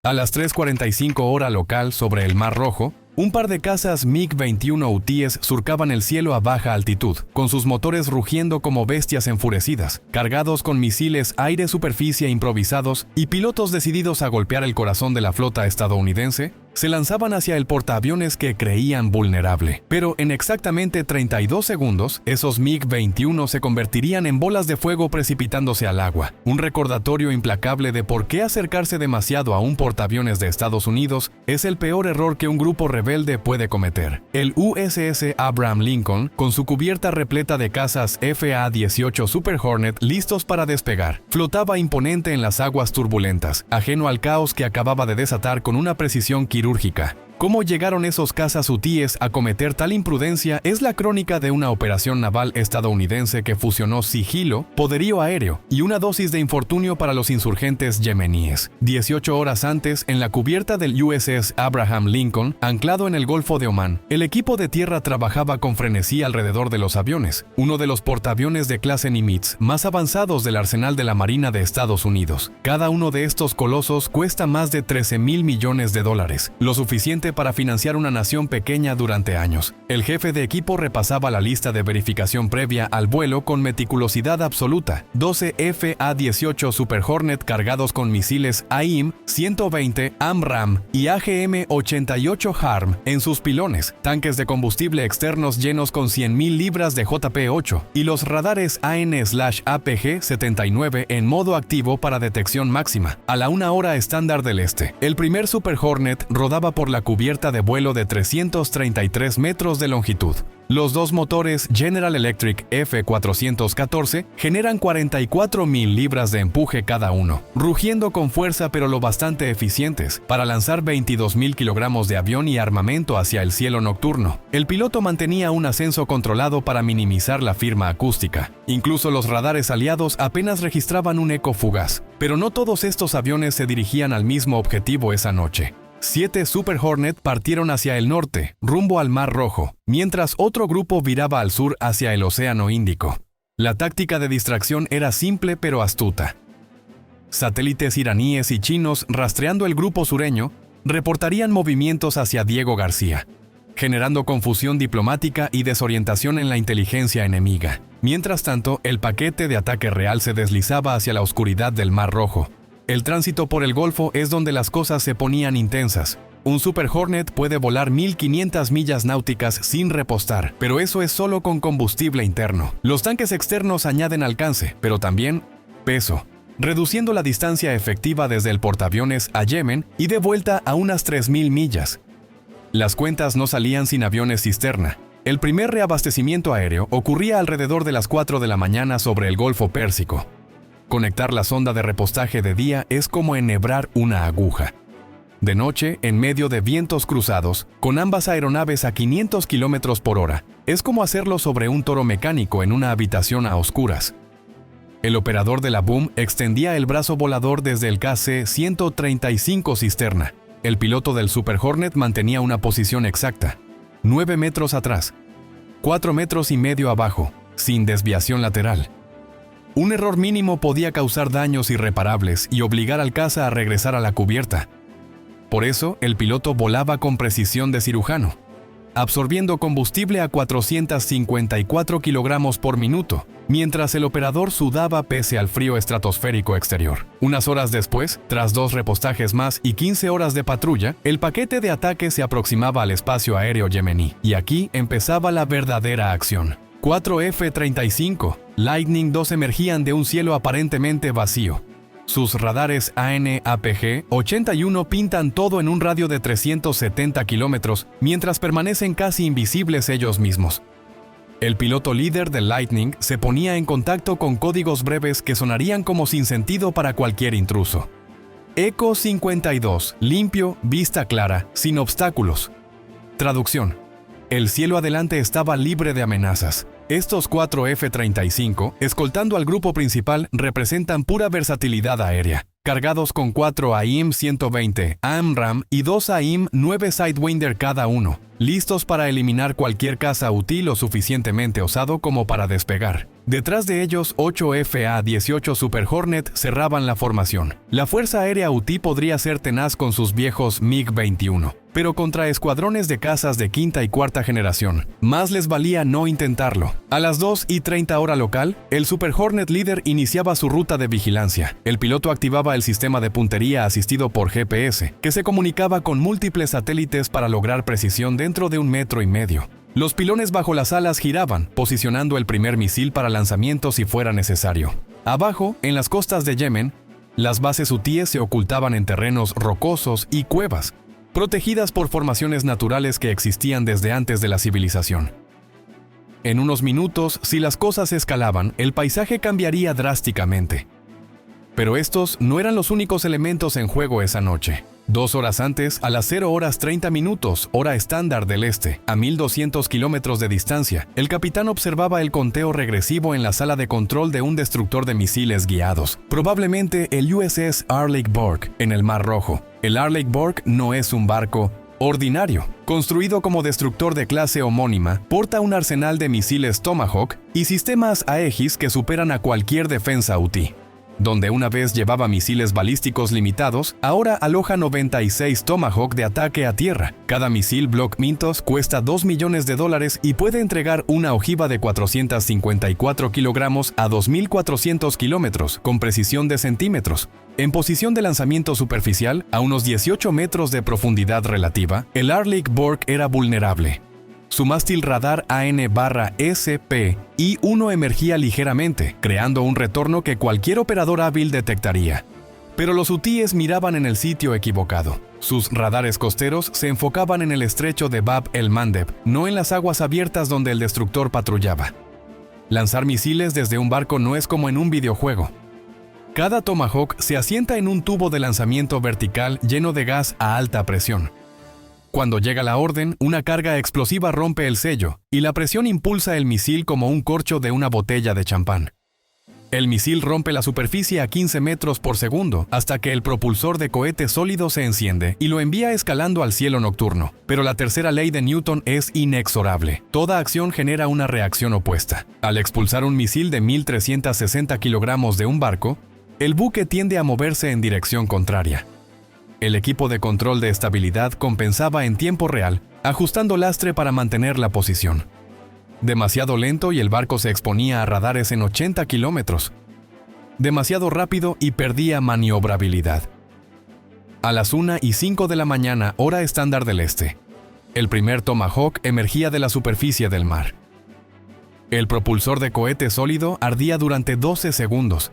A las 3:45 hora local sobre el Mar Rojo, un par de cazas MiG-21 hutíes surcaban el cielo a baja altitud, con sus motores rugiendo como bestias enfurecidas, cargados con misiles aire-superficie improvisados y pilotos decididos a golpear el corazón de la flota estadounidense. Se lanzaban hacia el portaaviones que creían vulnerable. Pero en exactamente 32 segundos, esos MiG-21 se convertirían en bolas de fuego precipitándose al agua. Un recordatorio implacable de por qué acercarse demasiado a un portaaviones de Estados Unidos es el peor error que un grupo rebelde puede cometer. El USS Abraham Lincoln, con su cubierta repleta de cazas FA-18 Super Hornet listos para despegar, flotaba imponente en las aguas turbulentas, ajeno al caos que acababa de desatar con una precisión quirúrgica. ¿Cómo llegaron esos cazas hutíes a cometer tal imprudencia? Es la crónica de una operación naval estadounidense que fusionó sigilo, poderío aéreo y una dosis de infortunio para los insurgentes yemeníes. 18 horas antes, en la cubierta del USS Abraham Lincoln, anclado en el Golfo de Omán, el equipo de tierra trabajaba con frenesí alrededor de los aviones, uno de los portaaviones de clase Nimitz más avanzados del arsenal de la Marina de Estados Unidos. Cada uno de estos colosos cuesta más de $13,000 millones, lo suficiente para financiar una nación pequeña durante años. El jefe de equipo repasaba la lista de verificación previa al vuelo con meticulosidad absoluta. 12 FA-18 Super Hornet cargados con misiles AIM-120, AMRAAM y AGM-88 HARM en sus pilones, tanques de combustible externos llenos con 100,000 libras de JP-8 y los radares AN/APG-79 en modo activo para detección máxima, a la 1 hora estándar del este. El primer Super Hornet rodaba por la cubierta de vuelo de 333 metros de longitud. Los dos motores General Electric F414 generan 44,000 libras de empuje cada uno, rugiendo con fuerza pero lo bastante eficientes para lanzar 22,000 kilogramos de avión y armamento hacia el cielo nocturno. El piloto mantenía un ascenso controlado para minimizar la firma acústica. Incluso los radares aliados apenas registraban un eco fugaz. Pero no todos estos aviones se dirigían al mismo objetivo esa noche. 7 Super Hornet partieron hacia el norte, rumbo al Mar Rojo, mientras otro grupo viraba al sur hacia el Océano Índico. La táctica de distracción era simple pero astuta. Satélites iraníes y chinos, rastreando el grupo sureño, reportarían movimientos hacia Diego García, generando confusión diplomática y desorientación en la inteligencia enemiga. Mientras tanto, el paquete de ataque real se deslizaba hacia la oscuridad del Mar Rojo. El tránsito por el Golfo es donde las cosas se ponían intensas. Un Super Hornet puede volar 1,500 millas náuticas sin repostar, pero eso es solo con combustible interno. Los tanques externos añaden alcance, pero también peso, reduciendo la distancia efectiva desde el portaaviones a Yemen y de vuelta a unas 3,000 millas. Las cuentas no salían sin aviones cisterna. El primer reabastecimiento aéreo ocurría alrededor de las 4 de la mañana sobre el Golfo Pérsico. Conectar la sonda de repostaje de día es como enhebrar una aguja. De noche, en medio de vientos cruzados, con ambas aeronaves a 500 km por hora, es como hacerlo sobre un toro mecánico en una habitación a oscuras. El operador de la boom extendía el brazo volador desde el KC-135 cisterna. El piloto del Super Hornet mantenía una posición exacta, 9 metros atrás, 4,5 metros abajo, sin desviación lateral. Un error mínimo podía causar daños irreparables y obligar al caza a regresar a la cubierta. Por eso, el piloto volaba con precisión de cirujano, absorbiendo combustible a 454 kilogramos por minuto, mientras el operador sudaba pese al frío estratosférico exterior. Unas horas después, tras 2 repostajes más y 15 horas de patrulla, el paquete de ataque se aproximaba al espacio aéreo yemení, y aquí empezaba la verdadera acción. 4 F-35 Lightning II emergían de un cielo aparentemente vacío. Sus radares AN/APG-81 pintan todo en un radio de 370 kilómetros, mientras permanecen casi invisibles ellos mismos. El piloto líder del Lightning se ponía en contacto con códigos breves que sonarían como sin sentido para cualquier intruso. Eco 52, limpio, vista clara, sin obstáculos. Traducción: el cielo adelante estaba libre de amenazas. Estos 4 F-35, escoltando al grupo principal, representan pura versatilidad aérea, cargados con 4 AIM-120 AMRAAM y 2 AIM-9 Sidewinder cada uno, listos para eliminar cualquier caza útil o suficientemente osado como para despegar. Detrás de ellos, 8 FA-18 Super Hornet cerraban la formación. La Fuerza Aérea Hutí podría ser tenaz con sus viejos MiG-21, pero contra escuadrones de cazas de quinta y cuarta generación, más les valía no intentarlo. A las 2:30 hora local, el Super Hornet líder iniciaba su ruta de vigilancia. El piloto activaba el sistema de puntería asistido por GPS, que se comunicaba con múltiples satélites para lograr precisión dentro de 1,5 metros. Los pilones bajo las alas giraban, posicionando el primer misil para lanzamiento si fuera necesario. Abajo, en las costas de Yemen, las bases hutíes se ocultaban en terrenos rocosos y cuevas, protegidas por formaciones naturales que existían desde antes de la civilización. En unos minutos, si las cosas escalaban, el paisaje cambiaría drásticamente. Pero estos no eran los únicos elementos en juego esa noche. 2 horas antes, a las 0:30, hora estándar del este, a 1,200 kilómetros de distancia, el capitán observaba el conteo regresivo en la sala de control de un destructor de misiles guiados, probablemente el USS Arleigh Burke, en el Mar Rojo. El Arleigh Burke no es un barco ordinario. Construido como destructor de clase homónima, porta un arsenal de misiles Tomahawk y sistemas Aegis que superan a cualquier defensa hutí. Donde una vez llevaba misiles balísticos limitados, ahora aloja 96 Tomahawk de ataque a tierra. Cada misil Block Mintos cuesta $2 millones y puede entregar una ojiva de 454 kilogramos a 2.400 kilómetros, con precisión de centímetros. En posición de lanzamiento superficial, a unos 18 metros de profundidad relativa, el Arleigh Burke era vulnerable. Su mástil radar AN/SP-I-1 emergía ligeramente, creando un retorno que cualquier operador hábil detectaría. Pero los hutíes miraban en el sitio equivocado. Sus radares costeros se enfocaban en el estrecho de Bab el-Mandeb, no en las aguas abiertas donde el destructor patrullaba. Lanzar misiles desde un barco no es como en un videojuego. Cada Tomahawk se asienta en un tubo de lanzamiento vertical lleno de gas a alta presión. Cuando llega la orden, una carga explosiva rompe el sello, y la presión impulsa el misil como un corcho de una botella de champán. El misil rompe la superficie a 15 metros por segundo, hasta que el propulsor de cohete sólido se enciende y lo envía escalando al cielo nocturno. Pero la tercera ley de Newton es inexorable. Toda acción genera una reacción opuesta. Al expulsar un misil de 1.360 kilogramos de un barco, el buque tiende a moverse en dirección contraria. El equipo de control de estabilidad compensaba en tiempo real, ajustando lastre para mantener la posición. Demasiado lento y el barco se exponía a radares en 80 kilómetros. Demasiado rápido y perdía maniobrabilidad. A las 1:05 de la mañana, hora estándar del este, el primer Tomahawk emergía de la superficie del mar. El propulsor de cohete sólido ardía durante 12 segundos,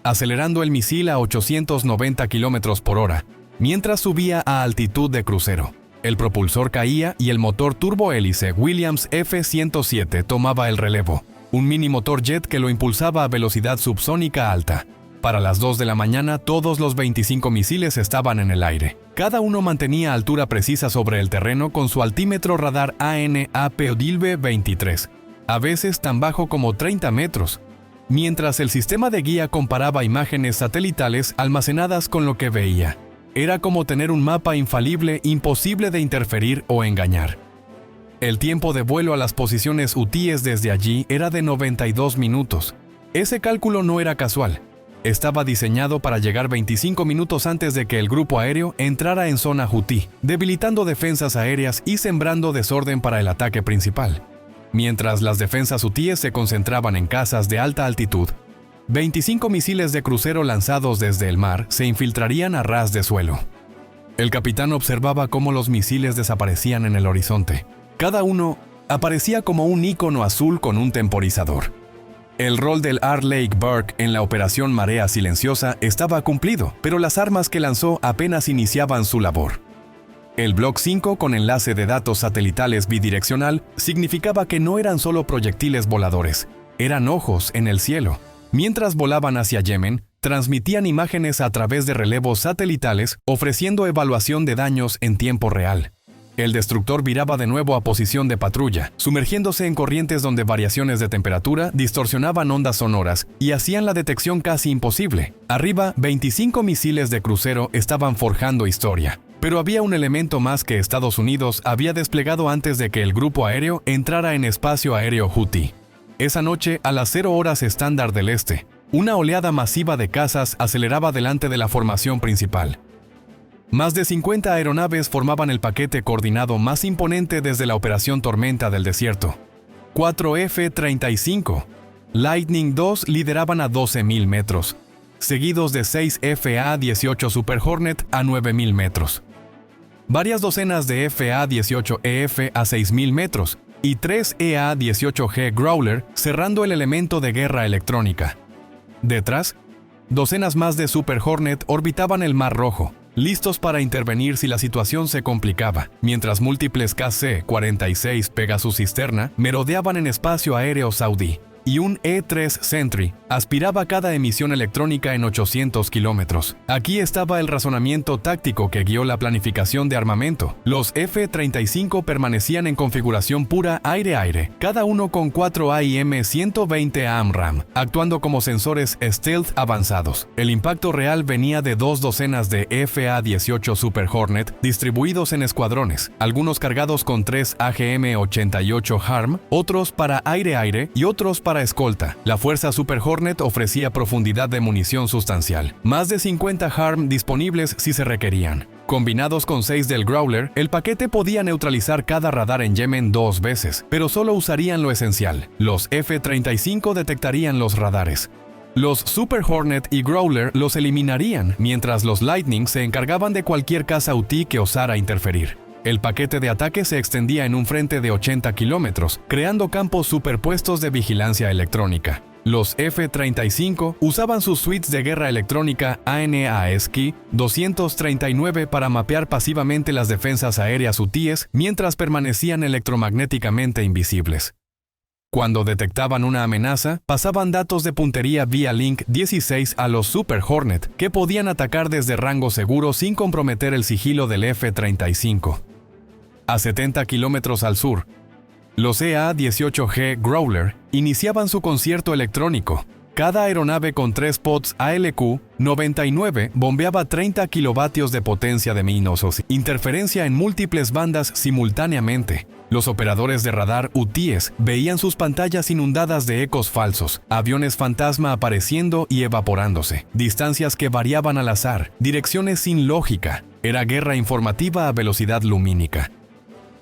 acelerando el misil a 890 kilómetros por hora, mientras subía a altitud de crucero. El propulsor caía y el motor turbohélice Williams F-107 tomaba el relevo, un mini motor jet que lo impulsaba a velocidad subsónica alta. Para las 2 de la mañana, todos los 25 misiles estaban en el aire. Cada uno mantenía altura precisa sobre el terreno con su altímetro radar AN/AP-23, a veces tan bajo como 30 metros, mientras el sistema de guía comparaba imágenes satelitales almacenadas con lo que veía. Era como tener un mapa infalible, imposible de interferir o engañar. El tiempo de vuelo a las posiciones hutíes desde allí era de 92 minutos. Ese cálculo no era casual. Estaba diseñado para llegar 25 minutos antes de que el grupo aéreo entrara en zona hutí, debilitando defensas aéreas y sembrando desorden para el ataque principal. Mientras las defensas hutíes se concentraban en cazas de alta altitud, 25 misiles de crucero lanzados desde el mar se infiltrarían a ras de suelo. El capitán observaba cómo los misiles desaparecían en el horizonte. Cada uno aparecía como un ícono azul con un temporizador. El rol del Arleigh Burke en la operación Marea Silenciosa estaba cumplido, pero las armas que lanzó apenas iniciaban su labor. El Block 5 con enlace de datos satelitales bidireccional significaba que no eran solo proyectiles voladores, eran ojos en el cielo. Mientras volaban hacia Yemen, transmitían imágenes a través de relevos satelitales, ofreciendo evaluación de daños en tiempo real. El destructor viraba de nuevo a posición de patrulla, sumergiéndose en corrientes donde variaciones de temperatura distorsionaban ondas sonoras y hacían la detección casi imposible. Arriba, 25 misiles de crucero estaban forjando historia. Pero había un elemento más que Estados Unidos había desplegado antes de que el grupo aéreo entrara en espacio aéreo hutí. Esa noche, a las 0 horas estándar del este, una oleada masiva de cazas aceleraba delante de la formación principal. Más de 50 aeronaves formaban el paquete coordinado más imponente desde la Operación Tormenta del Desierto. 4 F-35 Lightning II lideraban a 12.000 metros, seguidos de 6 FA-18 Super Hornet a 9.000 metros. Varias docenas de FA-18EF a 6.000 metros y 3 EA-18G Growler cerrando el elemento de guerra electrónica. Detrás, docenas más de Super Hornet orbitaban el Mar Rojo, listos para intervenir si la situación se complicaba, mientras múltiples KC-46 Pegasus Cisterna merodeaban en espacio aéreo saudí, y un E-3 Sentry aspiraba cada emisión electrónica en 800 kilómetros. Aquí estaba el razonamiento táctico que guió la planificación de armamento. Los F-35 permanecían en configuración pura aire-aire, cada uno con 4 AIM-120 AMRAAM, actuando como sensores stealth avanzados. El impacto real venía de 2 docenas de FA-18 Super Hornet distribuidos en escuadrones, algunos cargados con 3 AGM-88 HARM, otros para aire-aire y otros para escolta. La fuerza Super Hornet ofrecía profundidad de munición sustancial, más de 50 HARM disponibles si se requerían. Combinados con 6 del Growler, el paquete podía neutralizar cada radar en Yemen 2 veces, pero solo usarían lo esencial. Los F-35 detectarían los radares. Los Super Hornet y Growler los eliminarían, mientras los Lightning se encargaban de cualquier caza UTI que osara interferir. El paquete de ataque se extendía en un frente de 80 kilómetros, creando campos superpuestos de vigilancia electrónica. Los F-35 usaban sus suites de guerra electrónica ANASK 239 para mapear pasivamente las defensas aéreas hutíes mientras permanecían electromagnéticamente invisibles. Cuando detectaban una amenaza, pasaban datos de puntería vía Link 16 a los Super Hornet, que podían atacar desde rango seguro sin comprometer el sigilo del F-35. A 70 kilómetros al sur, los EA-18G Growler iniciaban su concierto electrónico. Cada aeronave con 3 pods ALQ-99 bombeaba 30 kilovatios de potencia de minosos, interferencia en múltiples bandas simultáneamente. Los operadores de radar hutíes veían sus pantallas inundadas de ecos falsos, aviones fantasma apareciendo y evaporándose, distancias que variaban al azar, direcciones sin lógica. Era guerra informativa a velocidad lumínica.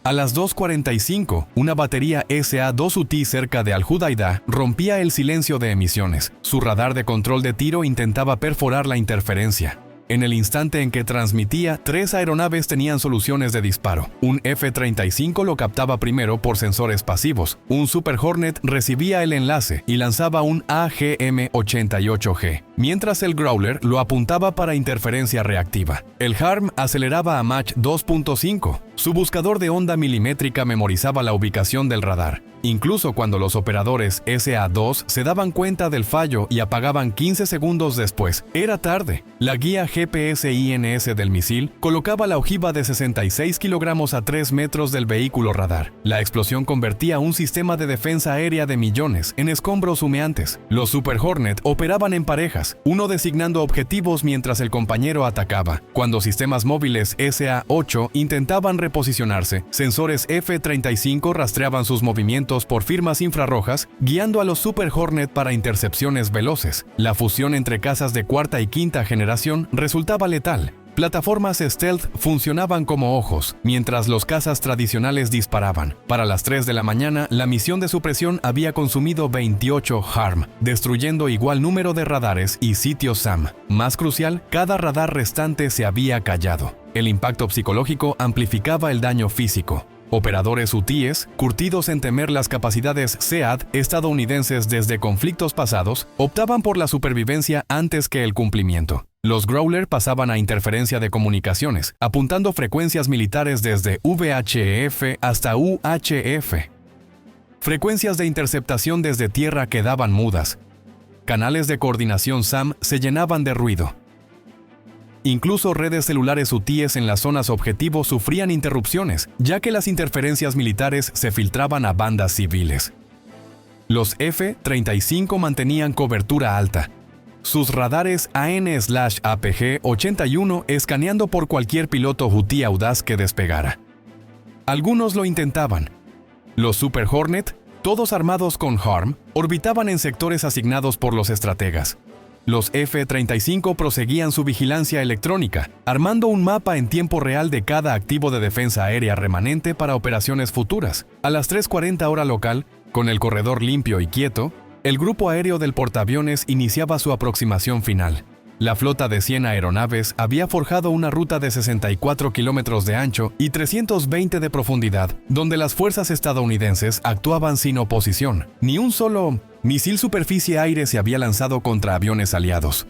A las 2:45, una batería SA-2 UTI cerca de Al-Hudaida rompía el silencio de emisiones. Su radar de control de tiro intentaba perforar la interferencia. En el instante en que transmitía, 3 aeronaves tenían soluciones de disparo. Un F-35 lo captaba primero por sensores pasivos. Un Super Hornet recibía el enlace y lanzaba un AGM-88G, mientras el Growler lo apuntaba para interferencia reactiva. El HARM aceleraba a Mach 2.5. Su buscador de onda milimétrica memorizaba la ubicación del radar. Incluso cuando los operadores SA-2 se daban cuenta del fallo y apagaban 15 segundos después, era tarde. La guía GPS-INS del misil colocaba la ojiva de 66 kilogramos a 3 metros del vehículo radar. La explosión convertía un sistema de defensa aérea de millones en escombros humeantes. Los Super Hornet operaban en parejas, uno designando objetivos mientras el compañero atacaba. Cuando sistemas móviles SA-8 intentaban reposicionarse, sensores F-35 rastreaban sus movimientos por firmas infrarrojas, guiando a los Super Hornet para intercepciones veloces. La fusión entre cazas de cuarta y quinta generación resultaba letal. Plataformas stealth funcionaban como ojos, mientras los cazas tradicionales disparaban. Para las 3 de la mañana, la misión de supresión había consumido 28 HARM, destruyendo igual número de radares y sitios SAM. Más crucial, cada radar restante se había callado. El impacto psicológico amplificaba el daño físico. Operadores hutíes, curtidos en temer las capacidades SEAD estadounidenses desde conflictos pasados, optaban por la supervivencia antes que el cumplimiento. Los Growler pasaban a interferencia de comunicaciones, apuntando frecuencias militares desde VHF hasta UHF. Frecuencias de interceptación desde tierra quedaban mudas. Canales de coordinación SAM se llenaban de ruido. Incluso redes celulares hutíes en las zonas objetivo sufrían interrupciones, ya que las interferencias militares se filtraban a bandas civiles. Los F-35 mantenían cobertura alta. Sus radares AN/APG-81 escaneando por cualquier piloto hutí audaz que despegara. Algunos lo intentaban. Los Super Hornet todos armados con HARM, orbitaban en sectores asignados por los estrategas. Los F-35 proseguían su vigilancia electrónica, armando un mapa en tiempo real de cada activo de defensa aérea remanente para operaciones futuras. A las 3:40 hora local, con el corredor limpio y quieto, el grupo aéreo del portaaviones iniciaba su aproximación final. La flota de 100 aeronaves había forjado una ruta de 64 kilómetros de ancho y 320 de profundidad, donde las fuerzas estadounidenses actuaban sin oposición. Ni un solo misil superficie-aire se había lanzado contra aviones aliados.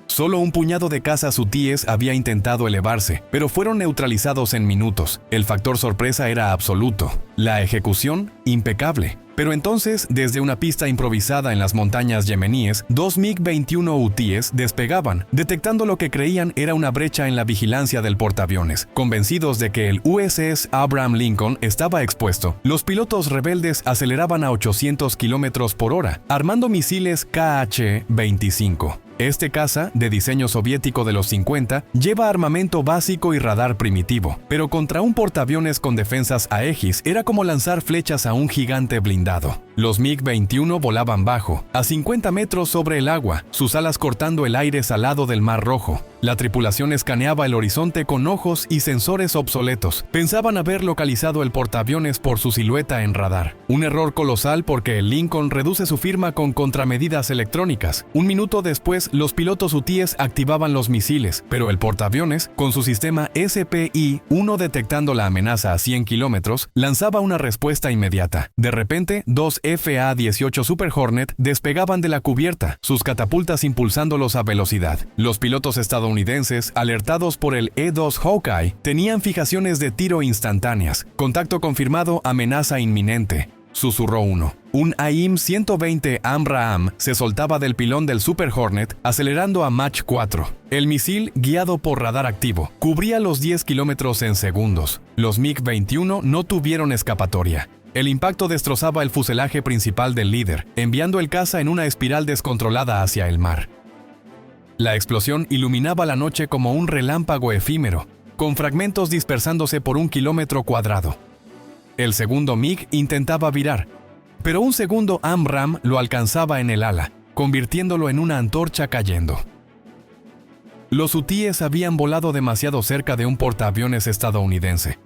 Solo un puñado de cazas hutíes había intentado elevarse, pero fueron neutralizados en minutos. El factor sorpresa era absoluto. La ejecución, impecable. Pero entonces, desde una pista improvisada en las montañas yemeníes, 2 MiG-21 hutíes despegaban, detectando lo que creían era una brecha en la vigilancia del portaaviones. Convencidos de que el USS Abraham Lincoln estaba expuesto, los pilotos rebeldes aceleraban a 800 km por hora, armando misiles KH-25. Este caza, de diseño soviético de los 50, lleva armamento básico y radar primitivo, pero contra un portaaviones con defensas Aegis era como lanzar flechas a un gigante blindado. Los MiG-21 volaban bajo, a 50 metros sobre el agua, sus alas cortando el aire salado del Mar Rojo. La tripulación escaneaba el horizonte con ojos y sensores obsoletos. Pensaban haber localizado el portaaviones por su silueta en radar. Un error colosal porque el Lincoln reduce su firma con contramedidas electrónicas. Un minuto después, los pilotos hutíes activaban los misiles, pero el portaaviones, con su sistema SPI-1 detectando la amenaza a 100 kilómetros, lanzaba una respuesta inmediata. De repente, dos FA-18 Super Hornet despegaban de la cubierta, sus catapultas impulsándolos a velocidad. Los pilotos estadounidenses, alertados por el E-2 Hawkeye, tenían fijaciones de tiro instantáneas. Contacto confirmado, amenaza inminente, susurró uno. Un AIM-120 AMRAAM se soltaba del pilón del Super Hornet, acelerando a Mach 4. El misil, guiado por radar activo, cubría los 10 kilómetros en segundos. Los MiG-21 no tuvieron escapatoria. El impacto destrozaba el fuselaje principal del líder, enviando el caza en una espiral descontrolada hacia el mar. La explosión iluminaba la noche como un relámpago efímero, con fragmentos dispersándose por 1 kilómetro cuadrado. El segundo MiG intentaba virar, pero un segundo AMRAAM lo alcanzaba en el ala, convirtiéndolo en una antorcha cayendo. Los hutíes habían volado demasiado cerca de un portaaviones estadounidense,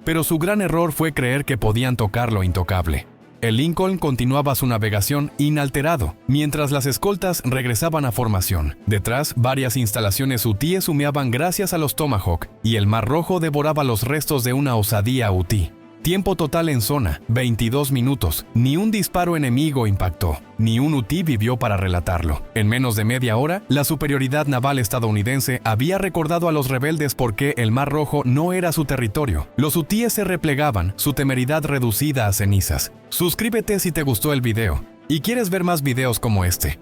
pero su gran error fue creer que podían tocar lo intocable. El Lincoln continuaba su navegación inalterado, mientras las escoltas regresaban a formación. Detrás, varias instalaciones hutíes humeaban gracias a los Tomahawk, y el Mar Rojo devoraba los restos de una osadía hutí. Tiempo total en zona, 22 minutos. Ni un disparo enemigo impactó, ni un hutí vivió para relatarlo. En menos de media hora, la superioridad naval estadounidense había recordado a los rebeldes por qué el Mar Rojo no era su territorio. Los hutíes se replegaban, su temeridad reducida a cenizas. Suscríbete si te gustó el video y quieres ver más videos como este.